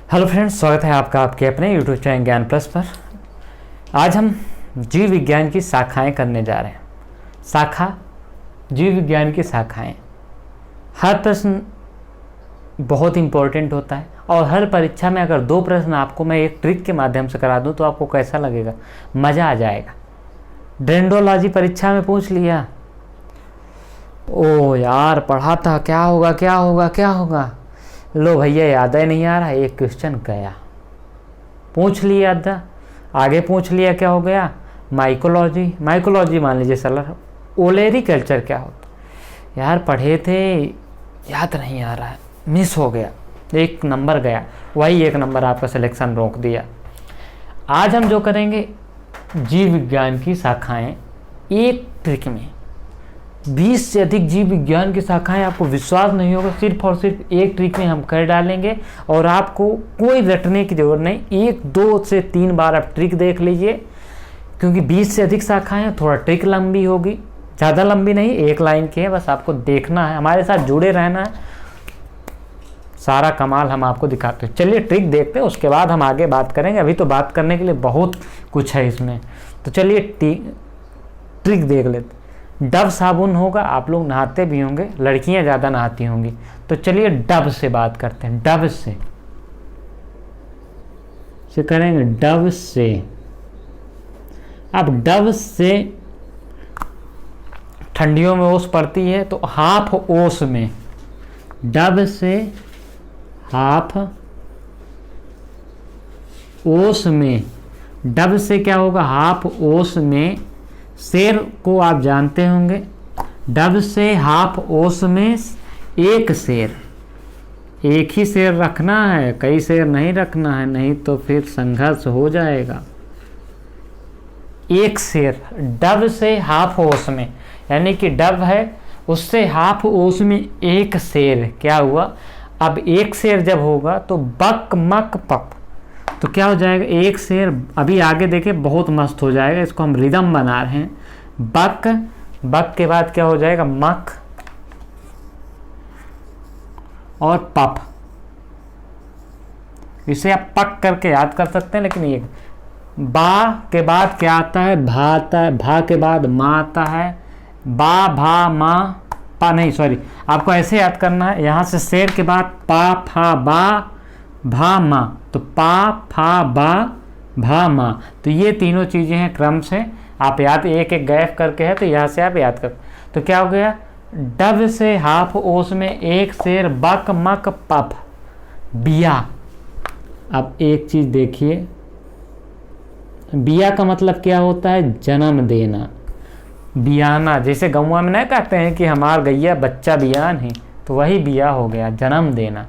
Hello friends, स्वागत है आपका आपके अपने यूट्यूब चैनल ज्ञान प्लस पर। आज हम जीव विज्ञान की शाखाएं करने जा रहे हैं। शाखा, जीव विज्ञान की शाखाएं। हर प्रश्न बहुत इंपॉर्टेंट होता है और हर परीक्षा में अगर 2 प्रश्न आपको मैं एक ट्रिक के माध्यम से करा दूं तो आपको कैसा लगेगा, मज़ा आ जाएगा। डेंड्रोलॉजी परीक्षा में पूछ लिया, ओ यार पढ़ा था, क्या होगा क्या होगा क्या होगा, लो भैया याद ही नहीं आ रहा, एक क्वेश्चन गया। पूछ लिया था, आगे पूछ लिया, क्या हो गया, माइकोलॉजी मान लीजिए सर, ओलेरी कल्चर क्या होता, यार पढ़े थे याद नहीं आ रहा है, मिस हो गया, 1 नंबर गया। वही 1 नंबर आपका सिलेक्शन रोक दिया। आज हम जो करेंगे, जीव विज्ञान की शाखाएं एक ट्रिक में, 20 से अधिक जीव विज्ञान की शाखाएं, आपको विश्वास नहीं होगा, सिर्फ और सिर्फ एक ट्रिक में हम कर डालेंगे और आपको कोई रटने की जरूरत नहीं। 1, 2 से 3 बार आप ट्रिक देख लीजिए, क्योंकि 20 से अधिक शाखाएं हैं, थोड़ा ट्रिक लंबी होगी, ज़्यादा लंबी नहीं, 1 लाइन की है, बस आपको देखना है, हमारे साथ जुड़े रहना है, सारा कमाल हम आपको दिखाते हैं। चलिए ट्रिक देखते हैं, उसके बाद हम आगे बात करेंगे। अभी तो बात करने के लिए बहुत कुछ है इसमें, तो चलिए ट्रिक देख लेते। डव साबुन होगा, आप लोग नहाते भी होंगे, लड़कियां ज़्यादा नहाती होंगी, तो चलिए डव से बात करते हैं। डव से करेंगे, डव से। अब डव से ठंडियों में ओस पड़ती है, तो हाफ ओस में, डव से हाफ ओस में, डव से क्या होगा, हाफ ओस में। शेर को आप जानते होंगे, डव से हाफ ओस में 1 शेर। एक ही शेर रखना है, कई शेर नहीं रखना है, नहीं तो फिर संघर्ष हो जाएगा। 1 शेर डव से हाफ ओस में, यानी कि डव है उससे हाफ ओस में 1 शेर। क्या हुआ, अब 1 शेर जब होगा तो बक मक पप, तो क्या हो जाएगा, 1 शेर। अभी आगे देखे बहुत मस्त हो जाएगा, इसको हम रिदम बना रहे हैं। बक, बक के बाद क्या हो जाएगा, मक और पप। इसे आप पक करके याद कर सकते हैं, लेकिन ये बा के बाद क्या आता है, भा आता है, भा के बाद माँ आता है, बा भा माँ पा, नहीं सॉरी, आपको ऐसे याद करना है, यहाँ से शेर के बाद पा फा बा भा माँ, तो पा फा बा भा माँ, तो ये तीनों चीज़ें हैं क्रम से आप याद, एक एक गैप करके है, तो यहाँ से आप याद कर। तो क्या हो गया, डव से हाफ ओस में 1 शेर, बक मक पप, बिया। अब एक चीज़ देखिए, बिया का मतलब क्या होता है, जन्म देना, बियाना। जैसे गौवा में नहीं कहते हैं कि हमार गैया बच्चा बियान है, तो वही बिया हो गया, जन्म देना।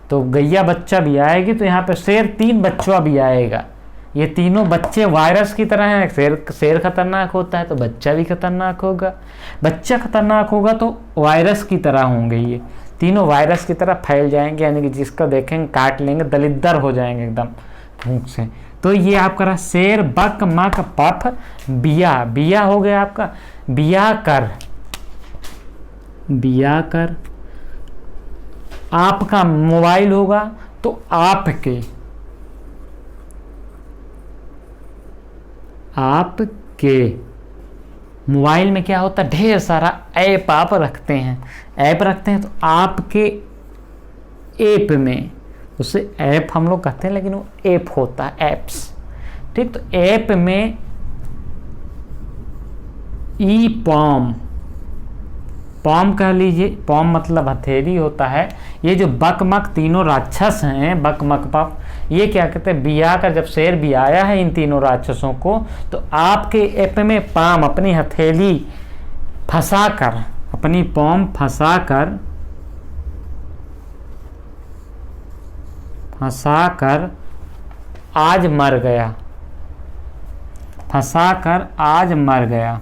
तो गैया बच्चा भी आएगी, तो यहाँ पे शेर 3 बच्चा भी आएगा। ये तीनों बच्चे वायरस की तरह हैं, शेर खतरनाक होता है तो बच्चा भी खतरनाक होगा, बच्चा खतरनाक होगा तो वायरस की तरह होंगे, ये तीनों वायरस की तरह फैल जाएंगे, यानी कि जिसको देखेंगे काट लेंगे, दलिद्दर हो जाएंगे एकदम भूख से। तो ये आपका रहा शेर, बक मक पफ, बिया। बिया हो गया आपका, बिया कर, बिया कर। आपका मोबाइल होगा तो आपके, आपके मोबाइल में क्या होता है, ढेर सारा ऐप आप रखते हैं, ऐप रखते हैं, तो आपके ऐप में, उसे ऐप हम लोग कहते हैं लेकिन वो ऐप होता है, ऐप्स, ठीक। तो ऐप में ई पॉम, पॉम कह लीजिए, पॉम मतलब हथेली होता है। ये जो बकमक तीनों राक्षस हैं, बकमक पप, ये क्या कहते हैं, बिया कर, जब शेर बियाया है इन तीनों राक्षसों को, तो आपके ऐप में पाम, अपनी हथेली फंसा कर, अपनी पॉम फंसा कर आज मर गया, फंसा कर आज मर गया।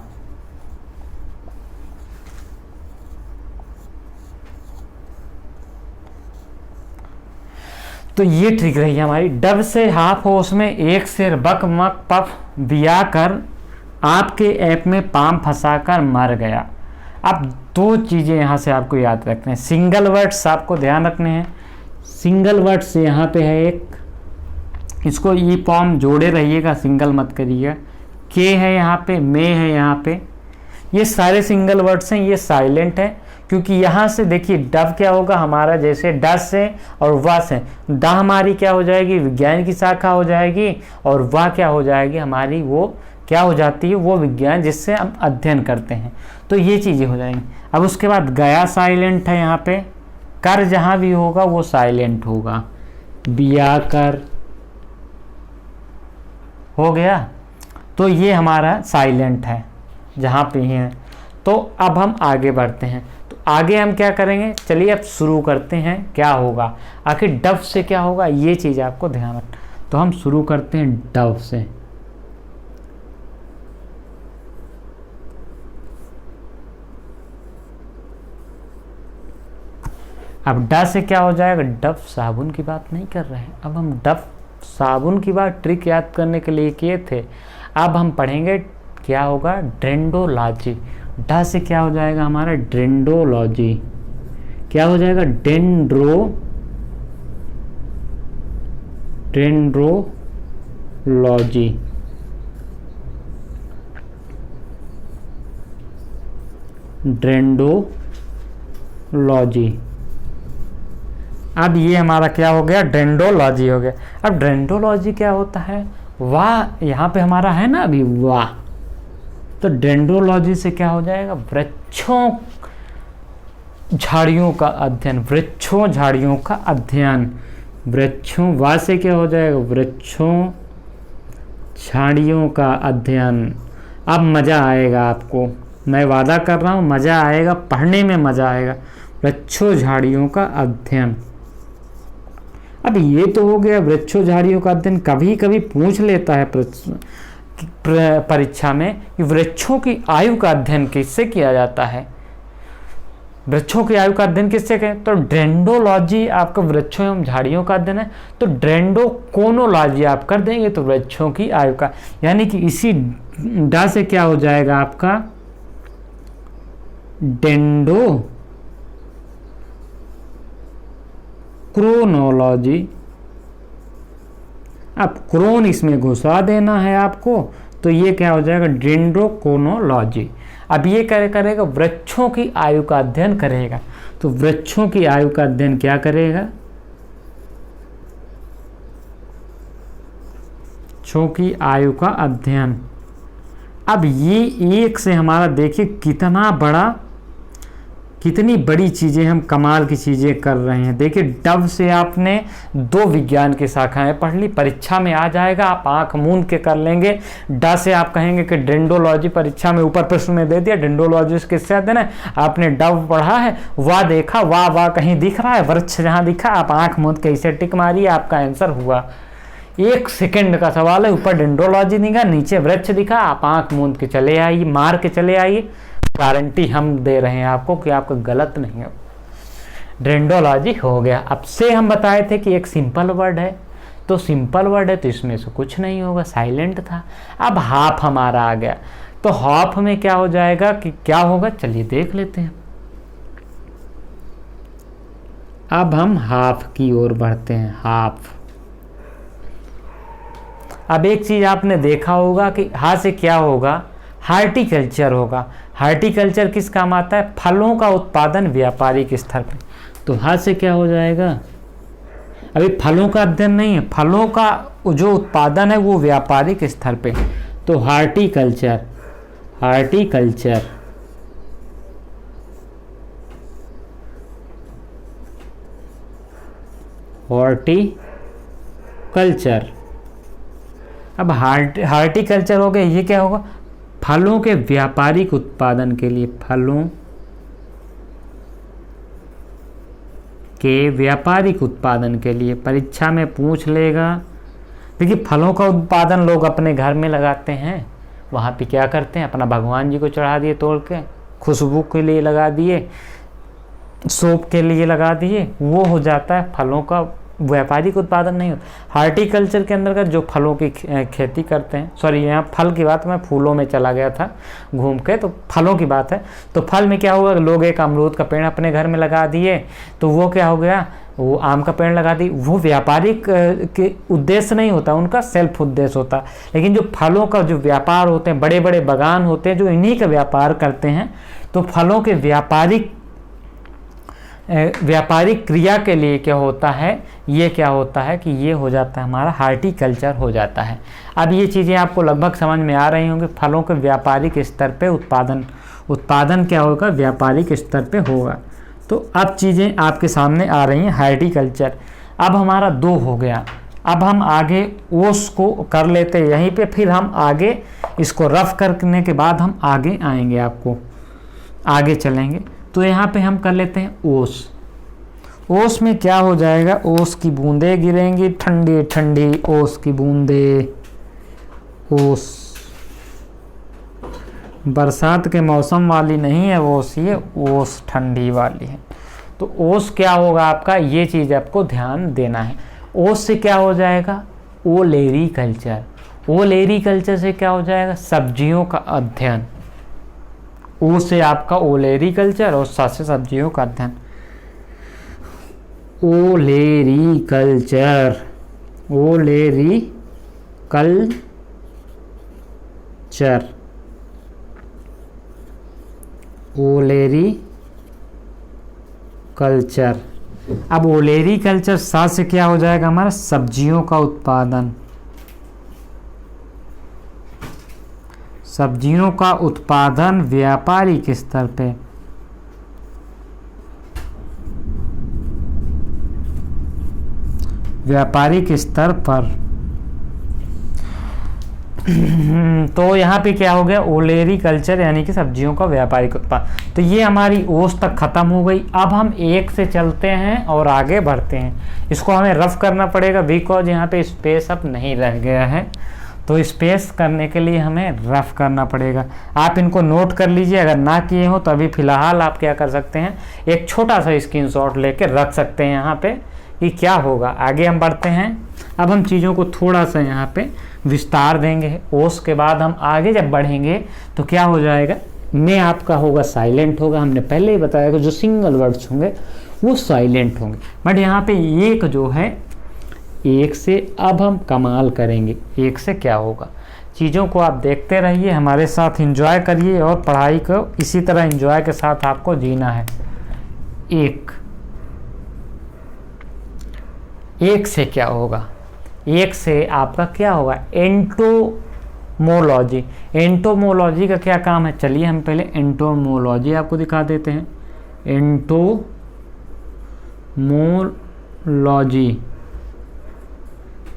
तो ये ट्रिक रही है हमारी, डव से हाफ ओस में 1 शेर, बक मक पफ, बिया कर आपके ऐप में पाम फंसा कर मर गया। अब 2 चीज़ें यहाँ से आपको याद रखने हैं, सिंगल वर्ड्स आपको ध्यान रखने हैं। सिंगल वर्ड से यहाँ पे है एक इसको ई फॉर्म जोड़े रहिएगा, सिंगल मत करिएगा। के है यहाँ पे, मे है यहाँ पे, ये सारे सिंगल वर्ड्स हैं, ये साइलेंट है क्योंकि यहाँ से देखिए डव क्या होगा हमारा, जैसे ड से और व से, ड हमारी क्या हो जाएगी, विज्ञान की शाखा हो जाएगी, और व क्या हो जाएगी हमारी, वो क्या हो जाती है, वो विज्ञान जिससे हम अध्ययन करते हैं। तो ये चीज़ें हो जाएंगी। अब उसके बाद गया साइलेंट है यहाँ पे, कर जहाँ भी होगा वो साइलेंट होगा, बिया कर हो गया, तो ये हमारा साइलेंट है जहाँ पे है। तो अब हम आगे बढ़ते हैं, तो आगे हम क्या करेंगे, चलिए अब शुरू करते हैं। क्या होगा आखिर डव से क्या होगा, ये चीज़ आपको ध्यान रखना। तो हम शुरू करते हैं डव से। अब ड से क्या हो जाएगा, डव साबुन की बात नहीं कर रहे हैं, अब हम डव साबुन की बात ट्रिक याद करने के लिए किए थे। अब हम पढ़ेंगे क्या होगा, डेंडोलॉजी। ड से क्या हो जाएगा हमारा, डेंडोलॉजी। क्या हो जाएगा, डेंड्रोलॉजी। डेंडोलॉजी। अब ये हमारा क्या हो गया, डेंडोलॉजी हो गया। अब डेंडोलॉजी क्या होता है, वाह यहाँ पे हमारा है ना अभी वाह, तो डेंड्रोलॉजी से क्या हो जाएगा, वृक्षों झाड़ियों का अध्ययन, वृक्षों झाड़ियों का अध्ययन। वृक्षों, वा से क्या हो जाएगा, वृक्षों झाड़ियों का अध्ययन। अब मज़ा आएगा आपको, मैं वादा कर रहा हूँ मज़ा आएगा, पढ़ने में मज़ा आएगा। वृक्षों झाड़ियों का अध्ययन। अब ये तो हो गया वृक्षों झाड़ियों का अध्ययन। कभी कभी पूछ लेता है परीक्षा में कि वृक्षों की आयु का अध्ययन किससे किया जाता है, वृक्षों की आयु का अध्ययन किससे करें, तो डेंडोलॉजी आपका वृक्षों एवं झाड़ियों का अध्ययन है। तो डेंडोकोनोलॉजी आप कर देंगे तो वृक्षों की आयु का, यानी कि इसी डा से क्या हो जाएगा आपका, डेंडो क्रोनोलॉजी। अब क्रोन इसमें घुसा देना है आपको, तो ये क्या हो जाएगा, डेंड्रोकोनोलॉजी। अब ये करेगा वृक्षों की आयु का अध्ययन करेगा। तो वृक्षों की आयु का अध्ययन क्या करेगा, वृक्षों की आयु का अध्ययन। अब ये एक से हमारा देखिए कितनी बड़ी चीज़ें, हम कमाल की चीज़ें कर रहे हैं। देखिए डव से आपने 2 विज्ञान की शाखाएं पढ़ ली, परीक्षा में आ जाएगा, आप आंख मूंद के कर लेंगे। ड से आप कहेंगे कि डेंडोलॉजी, परीक्षा में ऊपर प्रश्न में दे दिया डेंडोलॉजी किससे अध्ययन है, आपने डव पढ़ा है, वाह देखा, वाह कहीं दिख रहा है, वृक्ष जहाँ दिखा आप आंख मूंद के इसे टिक मारिए, आपका आंसर हुआ। 1 सेकंड का सवाल है, ऊपर डेंड्रोलॉजी दिखा, नीचे वृक्ष दिखा, आप आंख मूंद के चले आइए, मार के चले आइए, गारंटी हम दे रहे हैं आपको कि आपका गलत नहीं है। डेंड्रोलॉजी हो गया। अब से हम बताए थे कि एक सिंपल वर्ड है, तो सिंपल वर्ड है तो इसमें से कुछ नहीं होगा, साइलेंट था। अब हाफ हमारा आ गया, तो हाफ में क्या हो जाएगा कि क्या होगा, चलिए देख लेते हैं। अब हम हाफ की ओर बढ़ते हैं, हाफ। अब एक चीज आपने देखा होगा कि हा से क्या होगा, हार्टिकल्चर होगा। हार्टिकल्चर किस काम आता है, फलों का उत्पादन व्यापारिक स्तर पे। तो हा से क्या हो जाएगा, अभी फलों का अध्ययन नहीं है, फलों का जो उत्पादन है वो व्यापारिक स्तर पे। तो हार्टिकल्चर, हार्टिकल्चर हॉर्टिकल्चर। अब हार्टिकल्चर हो गया, ये क्या होगा, फलों के व्यापारिक उत्पादन के लिए, फलों के व्यापारिक उत्पादन के लिए परीक्षा में पूछ लेगा। देखिए फलों का उत्पादन लोग अपने घर में लगाते हैं, वहाँ पे क्या करते हैं, अपना भगवान जी को चढ़ा दिए तोड़ के, खुशबू के लिए लगा दिए, सोप के लिए लगा दिए, वो हो जाता है फलों का व्यापारिक उत्पादन नहीं होता। हार्टिकल्चर के अंदर जो फलों की खेती करते हैं, सॉरी यहाँ फल की बात, मैं फूलों में चला गया था घूम के, तो फलों की बात है। तो फल में क्या हुआ, लोग एक अमरूद का पेड़ अपने घर में लगा दिए, तो वो क्या हो गया, वो आम का पेड़ लगा दी, वो व्यापारिक के उद्देश्य नहीं होता, उनका सेल्फ उद्देश्य होता। लेकिन जो फलों का जो व्यापार होते हैं, बड़े बड़े बागान होते हैं जो इन्हीं का व्यापार करते हैं, तो फलों के व्यापारिक क्रिया के लिए क्या होता है, ये क्या होता है कि ये हो जाता है हमारा हार्टिकल्चर हो जाता है। अब ये चीज़ें आपको लगभग समझ में आ रही होंगी। फलों के व्यापारिक स्तर पे उत्पादन क्या होगा, व्यापारिक स्तर पे होगा। तो अब चीज़ें आपके सामने आ रही हैं हार्टिकल्चर। अब हमारा 2 हो गया। अब हम आगे ओस को कर लेते हैं यहीं पे, फिर हम आगे इसको रफ करने के बाद हम आगे आएंगे, आपको आगे चलेंगे। तो यहाँ पे हम कर लेते हैं ओस। ओस में क्या हो जाएगा, ओस की बूंदें गिरेंगी, ठंडी ठंडी ओस की बूंदें। ओस बरसात के मौसम वाली नहीं है ओस, ये ओस ठंडी वाली है। तो ओस क्या होगा आपका, ये चीज़ आपको ध्यान देना है। ओस से क्या हो जाएगा, ओलेरीकल्चर। ओलेरीकल्चर से क्या हो जाएगा, सब्जियों का अध्ययन। ओ से आपका ओलेरीकल्चर और सा से सब्जियों का अध्ययन। Olericulture, olericulture, olericulture. अब ओलेरीकल्चर सा से क्या हो जाएगा हमारा, सब्जियों का उत्पादन। सब्जियों का उत्पादन व्यापारिक स्तर पे। व्यापारिक स्तर पर। तो यहाँ पे क्या हो गया, ओलेरीकल्चर यानी कि सब्जियों का व्यापारिक उत्पादन। तो ये हमारी ओस तक खत्म हो गई। अब हम 1 से चलते हैं और आगे बढ़ते हैं। इसको हमें रफ करना पड़ेगा बिकॉज यहाँ पे स्पेस अब नहीं रह गया है, तो स्पेस करने के लिए हमें रफ करना पड़ेगा। आप इनको नोट कर लीजिए, अगर ना किए हो तो अभी फ़िलहाल आप क्या कर सकते हैं, एक छोटा सा स्क्रीनशॉट लेके रख सकते हैं यहाँ पे कि क्या होगा। आगे हम बढ़ते हैं। अब हम चीज़ों को थोड़ा सा यहाँ पे विस्तार देंगे। ओस के बाद हम आगे जब बढ़ेंगे तो क्या हो जाएगा, में आपका होगा साइलेंट होगा। हमने पहले ही बताया कि जो सिंगल वर्ड्स होंगे वो साइलेंट होंगे। बट यहाँ पे एक जो है, 1 से अब हम कमाल करेंगे। 1 से क्या होगा, चीज़ों को आप देखते रहिए, हमारे साथ एंजॉय करिए और पढ़ाई को इसी तरह एंजॉय के साथ आपको जीना है। 1 से क्या होगा, 1 से आपका क्या होगा, एंटोमोलॉजी। एंटोमोलॉजी का क्या काम है, चलिए हम पहले एंटोमोलॉजी आपको दिखा देते हैं।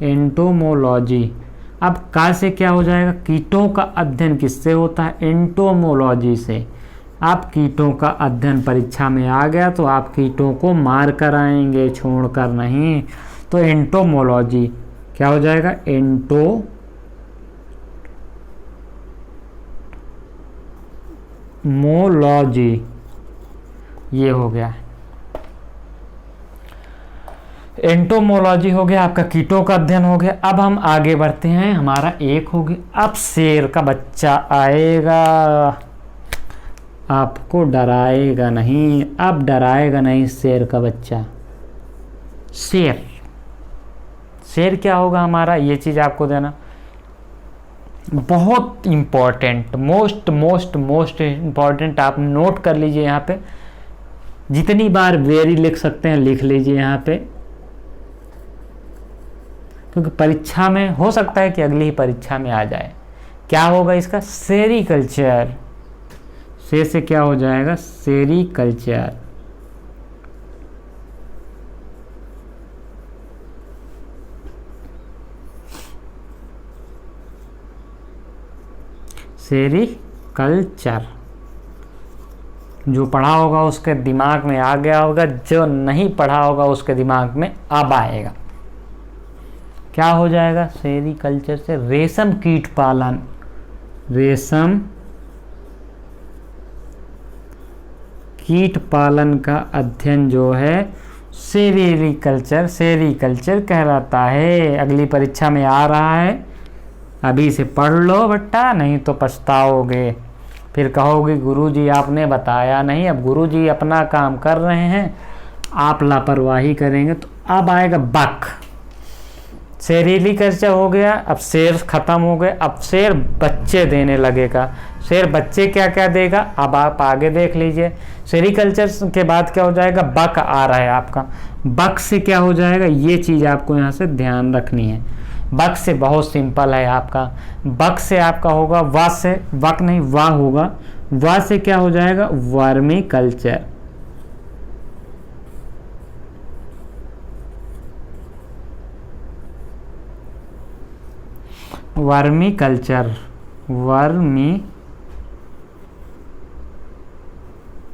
एंटोमोलॉजी। अब का से क्या हो जाएगा, कीटों का अध्ययन किससे होता है, एंटोमोलॉजी से। आप कीटों का अध्ययन परीक्षा में आ गया तो आप कीटों को मार कर आएंगे, छोड़कर नहीं। तो एंटोमोलॉजी क्या हो जाएगा, एंटोमोलॉजी, ये हो गया। एंटोमोलॉजी हो गया आपका, कीटों का अध्ययन हो गया। अब हम आगे बढ़ते हैं, हमारा 1 हो गया। अब शेर का बच्चा आएगा, आपको डराएगा नहीं, अब डराएगा नहीं शेर का बच्चा। शेर क्या होगा हमारा, ये चीज़ आपको देना बहुत इम्पॉर्टेंट, मोस्ट इम्पॉर्टेंट। आप नोट कर लीजिए यहाँ पे, जितनी बार वेरी लिख सकते हैं लिख लीजिए यहाँ पे, क्योंकि परीक्षा में हो सकता है कि अगली ही परीक्षा में आ जाए। क्या होगा इसका, सेरीकल्चर। से क्या हो जाएगा, सेरीकल्चर। सेरीकल्चर। जो पढ़ा होगा उसके दिमाग में आ गया होगा, जो नहीं पढ़ा होगा उसके दिमाग में अब आएगा। क्या हो जाएगा, सेरीकल्चर से रेशम कीट पालन। रेशम कीट पालन का अध्ययन जो है सेरीकल्चर कहलाता है। अगली परीक्षा में आ रहा है, अभी से पढ़ लो बेटा, नहीं तो पछताओगे। फिर कहोगे गुरुजी आपने बताया नहीं। अब गुरुजी अपना काम कर रहे हैं, आप लापरवाही करेंगे तो अब आएगा बक। सेरिकल्चर हो गया, अब शेर खत्म हो गए, अब शेर बच्चे देने लगेगा। शेर बच्चे क्या क्या देगा अब आप आगे देख लीजिए। सेरिकल्चर के बाद क्या हो जाएगा, बक आ रहा है आपका। बक से क्या हो जाएगा, ये चीज़ आपको यहाँ से ध्यान रखनी है। बक से बहुत सिंपल है आपका, बक से आपका होगा वा से, वक नहीं वाह होगा, वाह से क्या हो जाएगा, vermi culture. Vermi culture, vermi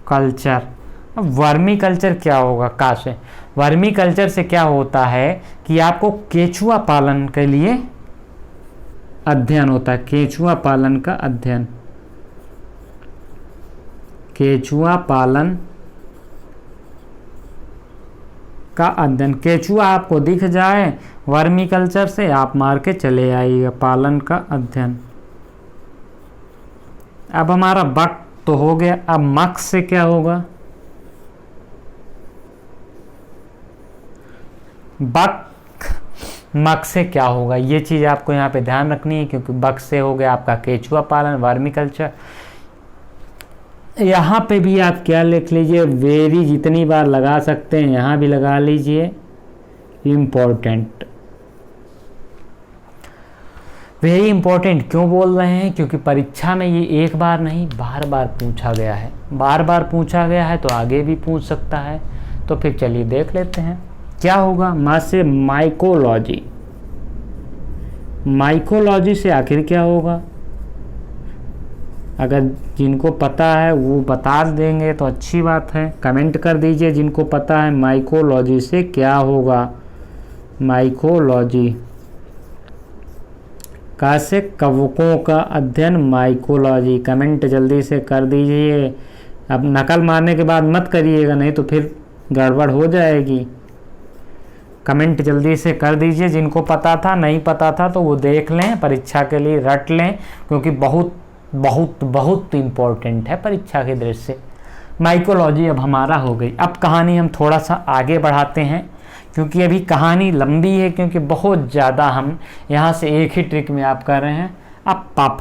culture. अब वर्मी कल्चर क्या होगा, का से वर्मी कल्चर से क्या होता है कि आपको केचुआ पालन के लिए अध्ययन होता है। केचुआ पालन का अध्ययन, केचुआ पालन का अध्ययन। केचुआ आपको दिख जाए वर्मी कल्चर से आप मार के चले आइएगा। पालन का अध्ययन। अब हमारा बक तो हो गया, अब मक से क्या होगा, बक मक से क्या होगा, ये चीज़ आपको यहाँ पे ध्यान रखनी है, क्योंकि बक से हो गया आपका केचुआ पालन, वर्मी कल्चर। यहाँ पे भी आप क्या लिख लीजिए, वेरी जितनी बार लगा सकते हैं यहाँ भी लगा लीजिए, इम्पोर्टेंट। वेरी इंपॉर्टेंट क्यों बोल रहे हैं, क्योंकि परीक्षा में ये एक बार नहीं बार बार पूछा गया है। बार बार पूछा गया है तो आगे भी पूछ सकता है। तो फिर चलिए देख लेते हैं क्या होगा। माँ से माइकोलॉजी, माइकोलॉजी से आखिर क्या होगा, अगर जिनको पता है वो बता देंगे तो अच्छी बात है। कमेंट कर दीजिए जिनको पता है माइकोलॉजी से क्या होगा। माइकोलॉजी का से कवकों का अध्ययन, माइकोलॉजी। कमेंट जल्दी से कर दीजिए। अब नकल मारने के बाद मत करिएगा, नहीं तो फिर गड़बड़ हो जाएगी। कमेंट जल्दी से कर दीजिए जिनको पता था, नहीं पता था तो वो देख लें, परीक्षा के लिए रट लें, क्योंकि बहुत बहुत बहुत इम्पोर्टेंट है परीक्षा के दृष्टि से। माइकोलॉजी अब हमारा हो गई। अब कहानी हम थोड़ा सा आगे बढ़ाते हैं, क्योंकि अभी कहानी लंबी है, क्योंकि बहुत ज़्यादा हम यहाँ से एक ही ट्रिक में आप कर रहे हैं। अब पप,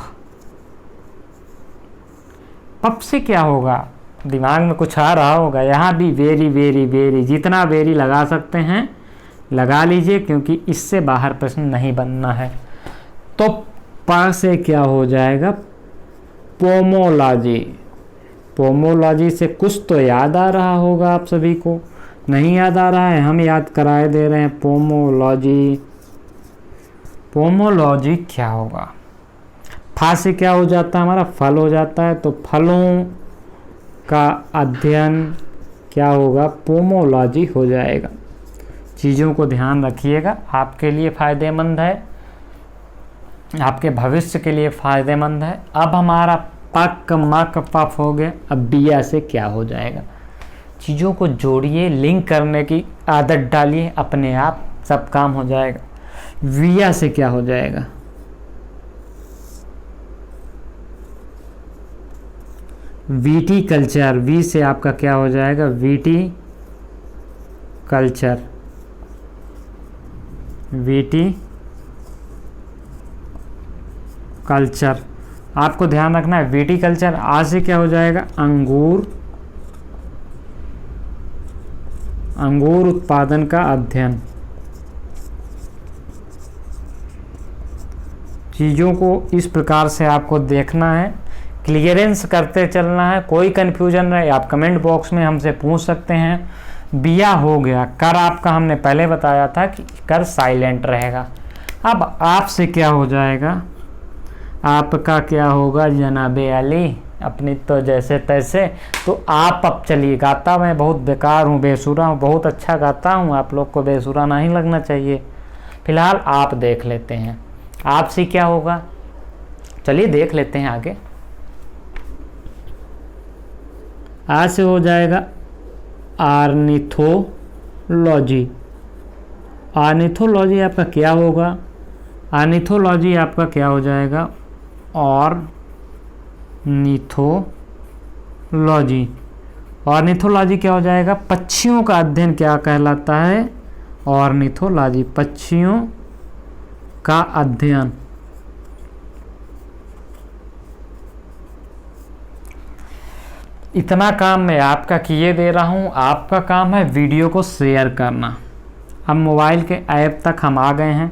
पप से क्या होगा, दिमाग में कुछ आ रहा होगा। यहाँ भी वेरी वेरी वेरी, जितना वेरी लगा सकते हैं लगा लीजिए, क्योंकि इससे बाहर प्रश्न नहीं बनना है। तो प से क्या हो जाएगा, पोमोलॉजी। पोमोलॉजी से कुछ तो याद आ रहा होगा आप सभी को, नहीं याद आ रहा है हम याद कराए दे रहे हैं। पोमोलॉजी, पोमोलॉजी क्या होगा, फा से क्या हो जाता है हमारा, फल हो जाता है। तो फलों का अध्ययन क्या होगा, पोमोलॉजी हो जाएगा। चीज़ों को ध्यान रखिएगा, आपके लिए फ़ायदेमंद है, आपके भविष्य के लिए फ़ायदेमंद है। अब हमारा पक मक पफ हो गया। अब बिया से क्या हो जाएगा, चीज़ों को जोड़िए, लिंक करने की आदत डालिए, अपने आप सब काम हो जाएगा। विया से क्या हो जाएगा, वीटी कल्चर। वी से आपका क्या हो जाएगा, वीटी कल्चर, वीटी कल्चर। आपको ध्यान रखना है वीटी कल्चर। आज से क्या हो जाएगा, अंगूर, अंगूर उत्पादन का अध्ययन। चीज़ों को इस प्रकार से आपको देखना है, क्लियरेंस करते चलना है। कोई कन्फ्यूजन रहे आप कमेंट बॉक्स में हमसे पूछ सकते हैं। बिया हो गया। कर आपका हमने पहले बताया था कि कर साइलेंट रहेगा। अब आपसे क्या हो जाएगा, आपका क्या होगा, जनाबे अली अपनी तो जैसे तैसे। तो आप अब चलिए, गाता मैं बहुत बेकार हूँ, बेसुरा हूँ, बहुत अच्छा गाता हूँ, आप लोग को बेसुरा नहीं लगना चाहिए। फिलहाल आप देख लेते हैं आपसे क्या होगा, चलिए देख लेते हैं आगे। आज से हो जाएगा आर्निथोलॉजी। आर्निथोलॉजी आपका क्या होगा, आर्निथोलॉजी आपका क्या हो जाएगा, ऑर्निथोलॉजी। ऑर्निथोलॉजी क्या हो जाएगा, पक्षियों का अध्ययन क्या कहलाता है, ऑर्निथोलॉजी, पक्षियों का अध्ययन। इतना काम मैं आपका किए दे रहा हूँ, आपका काम है वीडियो को शेयर करना। अब मोबाइल के ऐप तक हम आ गए हैं,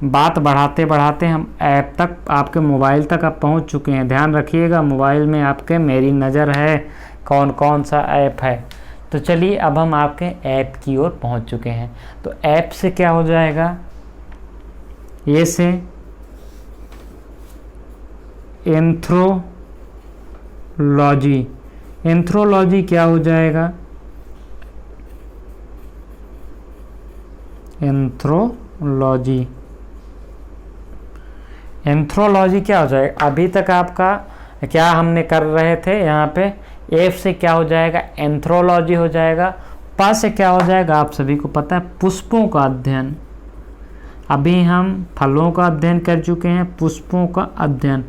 बात बढ़ाते बढ़ाते हम ऐप तक, आपके मोबाइल तक आप पहुँच चुके हैं। ध्यान रखिएगा मोबाइल में आपके मेरी नज़र है कौन कौन सा ऐप है। तो चलिए अब हम आपके ऐप की ओर पहुँच चुके हैं। तो ऐप से क्या हो जाएगा, ये से एंथ्रोलॉजी, एंथ्रोलॉजी क्या हो जाएगा, एंथ्रोलॉजी, एंथ्रोलॉजी क्या हो जाएगा। अभी तक आपका क्या हमने कर रहे थे, यहाँ पे एफ से क्या हो जाएगा, एंथ्रोलॉजी हो जाएगा। पा से क्या हो जाएगा, आप सभी को पता है, पुष्पों का अध्ययन। अभी हम फलों का अध्ययन कर चुके हैं, पुष्पों का अध्ययन।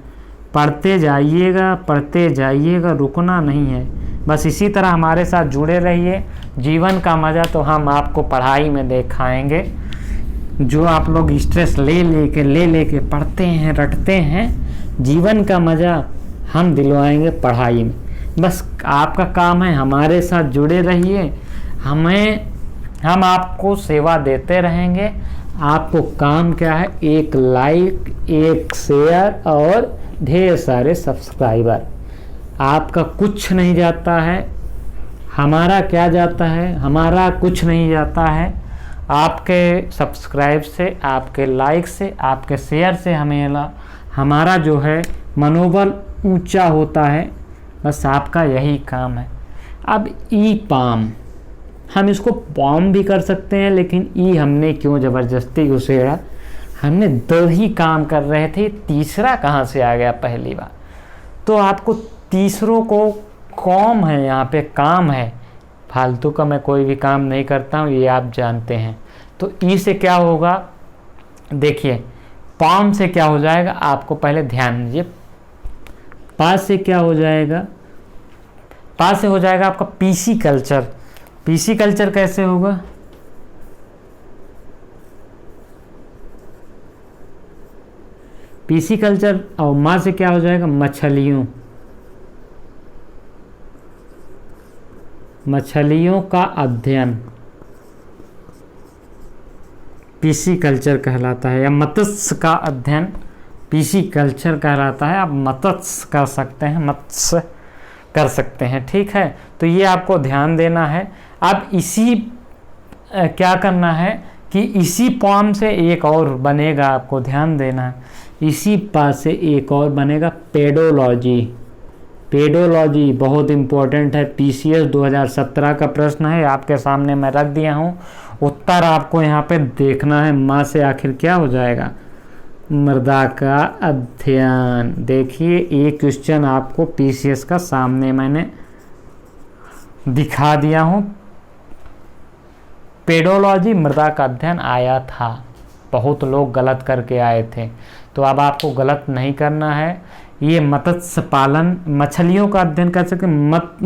पढ़ते जाइएगा, पढ़ते जाइएगा, रुकना नहीं है। बस इसी तरह हमारे साथ जुड़े रहिए। जीवन का मज़ा तो हम आपको पढ़ाई में दिखाएंगे। जो आप लोग स्ट्रेस ले लेके पढ़ते हैं, रटते हैं, जीवन का मज़ा हम दिलवाएंगे पढ़ाई में। बस आपका काम है हमारे साथ जुड़े रहिए, हम आपको सेवा देते रहेंगे। आपको काम क्या है, एक लाइक, एक शेयर और ढेर सारे सब्सक्राइबर। आपका कुछ नहीं जाता है, हमारा क्या जाता है, हमारा कुछ नहीं जाता है। आपके सब्सक्राइब से, आपके लाइक से, आपके शेयर से हमारा जो है मनोबल ऊंचा होता है। बस आपका यही काम है। अब ई पाम, हम इसको पॉम भी कर सकते हैं, लेकिन ई हमने क्यों ज़बरदस्ती घुसेड़ा। हमने 2 ही काम कर रहे थे, तीसरा कहाँ से आ गया पहली बार। तो आपको तीसरों को कॉम है, यहाँ पे काम है। फालतू का मैं कोई भी काम नहीं करता हूँ, ये आप जानते हैं। तो ई से क्या होगा, देखिए पाम से क्या हो जाएगा, आपको पहले ध्यान दीजिए। पा से क्या हो जाएगा, पा से हो जाएगा आपका पीसी कल्चर। पीसी कल्चर कैसे होगा, पीसी कल्चर। और माँ से क्या हो जाएगा, मछलियों, मछलियों का अध्ययन, पीसी कल्चर कहलाता है। या मत्स्य का अध्ययन पीसी कल्चर कहलाता है। आप मत्स्य कर सकते हैं, मत्स्य कर सकते हैं, ठीक है। तो ये आपको ध्यान देना है। अब इसी क्या करना है कि इसी पॉम से एक और बनेगा, आपको ध्यान देना है। इसी पा से एक और बनेगा, पेडोलॉजी। पेडोलॉजी बहुत इम्पोर्टेंट है, पीसीएस 2017 का प्रश्न है, आपके सामने मैं रख दिया हूँ। उत्तर आपको यहाँ पे देखना है। माँ से आखिर क्या हो जाएगा, मृदा का अध्ययन। देखिए ये क्वेश्चन आपको पीसीएस का सामने मैंने दिखा दिया हूँ। पेडोलॉजी, मृदा का अध्ययन आया था, बहुत लोग गलत करके आए थे, तो अब आपको गलत नहीं करना है। ये मत्स्य पालन, मछलियों का अध्ययन कर सकते,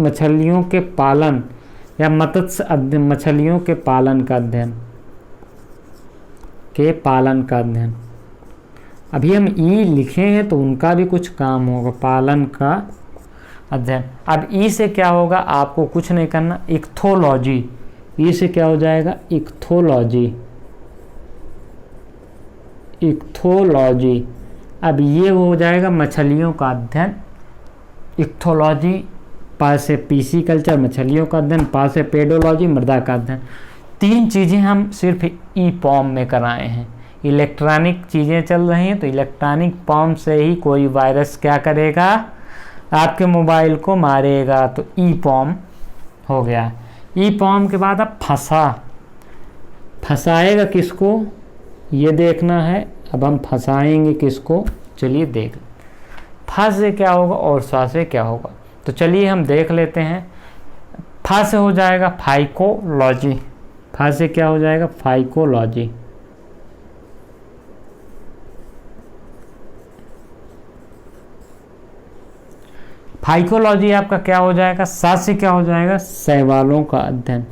मछलियों के पालन या मत्स्य अध्ययन, मछलियों के पालन का अध्ययन, के पालन का अध्ययन। अभी हम ई लिखे हैं तो उनका भी कुछ काम होगा, पालन का अध्ययन। अब ई से क्या होगा, आपको कुछ नहीं करना, इक्थोलॉजी। ई से क्या हो जाएगा, इक्थोलॉजी, इक्थोलॉजी। अब ये हो जाएगा मछलियों का अध्ययन, इक्थोलॉजी। पा से पीसी कल्चर, मछलियों का अध्ययन। पा से पेडोलॉजी, मृदा का अध्ययन। 3 चीज़ें हम सिर्फ ई पॉम में कराए हैं। इलेक्ट्रॉनिक चीज़ें चल रही हैं, तो इलेक्ट्रॉनिक पॉम से ही कोई वायरस क्या करेगा, आपके मोबाइल को मारेगा। तो ई पॉम हो गया। ई पॉम के बाद अब फंसाएगा किसको, ये देखना है। अब हम फंसाएंगे किसको, चलिए देख। फा से क्या होगा और सा से क्या होगा, तो चलिए हम देख लेते हैं। फा से हो जाएगा फाइकोलॉजी। फा से क्या हो जाएगा, फाइकोलॉजी। फाइकोलॉजी आपका क्या हो जाएगा, साथ से क्या हो जाएगा, शैवालों का अध्ययन।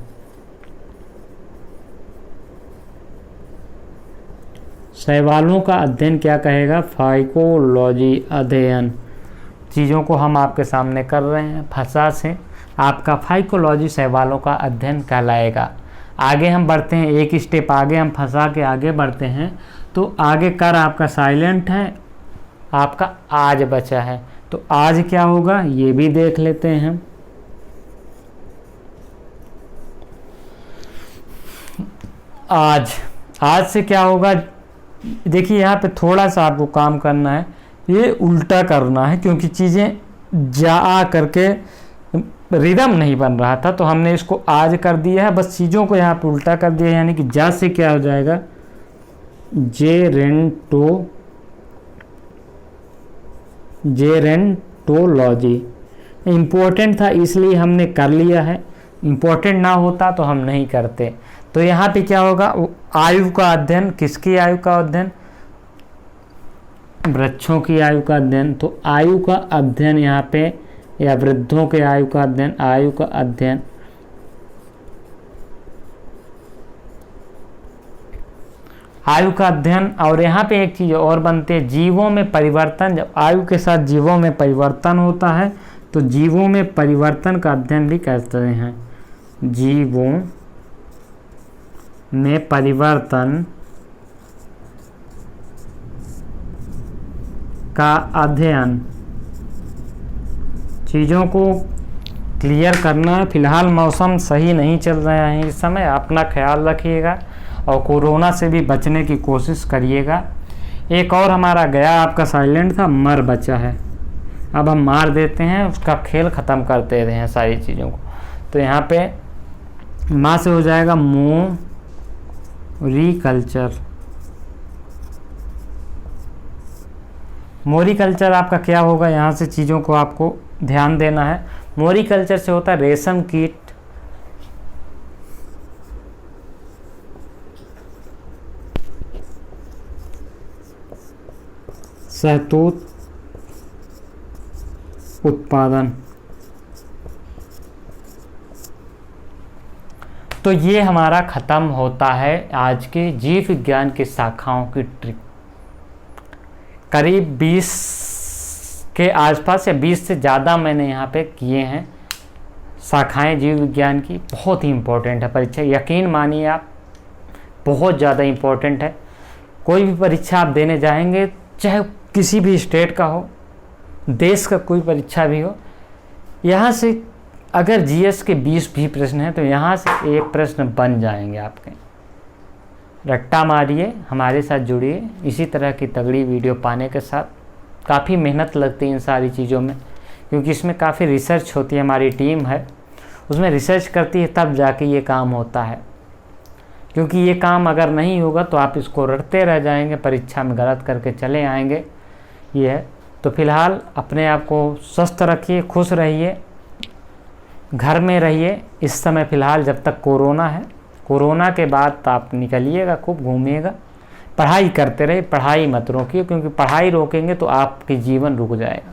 शैवालों का अध्ययन क्या कहेगा, फाइकोलॉजी, अध्ययन। चीज़ों को हम आपके सामने कर रहे हैं भाषा से, आपका फाइकोलॉजी शैवालों का अध्ययन कहलाएगा। आगे हम बढ़ते हैं, एक स्टेप आगे हम फंसा के आगे बढ़ते हैं। तो आगे कर आपका साइलेंट है, आपका आज बचा है। तो आज क्या होगा ये भी देख लेते हैं हम। आज से क्या होगा, देखिए यहाँ पे थोड़ा सा आपको काम करना है, ये उल्टा करना है क्योंकि चीज़ें जा करके रिदम नहीं बन रहा था, तो हमने इसको आज कर दिया है, बस चीज़ों को यहाँ पे उल्टा कर दिया है। यानी कि जा से क्या हो जाएगा, जेरेंटोलॉजी। इम्पोर्टेंट था इसलिए हमने कर लिया है, इम्पोर्टेंट ना होता तो हम नहीं करते। तो यहाँ पे क्या होगा, आयु का अध्ययन, किसकी आयु का अध्ययन, वृक्षों की आयु का अध्ययन। तो आयु का अध्ययन यहाँ पे, या वृद्धों के आयु का अध्ययन, आयु का अध्ययन। आयु का अध्ययन। और यहाँ पे एक चीज़ और बनती है, जीवों में परिवर्तन। जब आयु के साथ जीवों में परिवर्तन होता है तो जीवों में परिवर्तन का अध्ययन भी करते हैं। जीवों में परिवर्तन का अध्ययन। चीज़ों को क्लियर करना है। फिलहाल मौसम सही नहीं चल रहा है इस समय, अपना ख्याल रखिएगा और कोरोना से भी बचने की कोशिश करिएगा। एक और हमारा गया आपका साइलेंट था, मर बचा है। अब हम मार देते हैं, उसका खेल ख़त्म करते रहे हैं सारी चीज़ों को। तो यहाँ पे माँ से हो जाएगा मोरिकल्चर। मोरिकल्चर आपका क्या होगा, यहाँ से चीज़ों को आपको ध्यान देना है। मोरिकल्चर से होता है रेशम कीट, शहतूत उत्पादन। तो ये हमारा ख़त्म होता है आज के जीव विज्ञान की शाखाओं की ट्रिक। करीब 20 के आसपास या 20 से ज़्यादा मैंने यहाँ पे किए हैं शाखाएं जीव विज्ञान की। बहुत ही इम्पोर्टेंट है परीक्षा, यकीन मानिए आप, बहुत ज़्यादा इम्पोर्टेंट है। कोई भी परीक्षा आप देने जाएंगे, चाहे किसी भी स्टेट का हो, देश का कोई परीक्षा भी हो, यहाँ से अगर जीएस के 20 भी प्रश्न हैं तो यहाँ से एक प्रश्न बन जाएंगे आपके। रट्टा मारिए, हमारे साथ जुड़िए। इसी तरह की तगड़ी वीडियो पाने के साथ, काफ़ी मेहनत लगती है इन सारी चीज़ों में, क्योंकि इसमें काफ़ी रिसर्च होती है। हमारी टीम है उसमें रिसर्च करती है, तब जाके ये काम होता है। क्योंकि ये काम अगर नहीं होगा तो आप इसको रटते रह जाएंगे, परीक्षा में गलत करके चले आएंगे। ये है। तो फिलहाल अपने आप को स्वस्थ रखिए, खुश रहिए, घर में रहिए इस समय फ़िलहाल जब तक कोरोना है। कोरोना के बाद तो आप निकलिएगा, खूब घूमिएगा, पढ़ाई करते रहिए, पढ़ाई मत रोकिए, क्योंकि पढ़ाई रोकेंगे तो आपकी जीवन रुक जाएगा।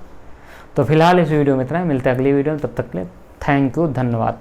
तो फिलहाल इस वीडियो में इतना, मिलते हैं अगली वीडियो में, तब तक के लिए थैंक यू, धन्यवाद।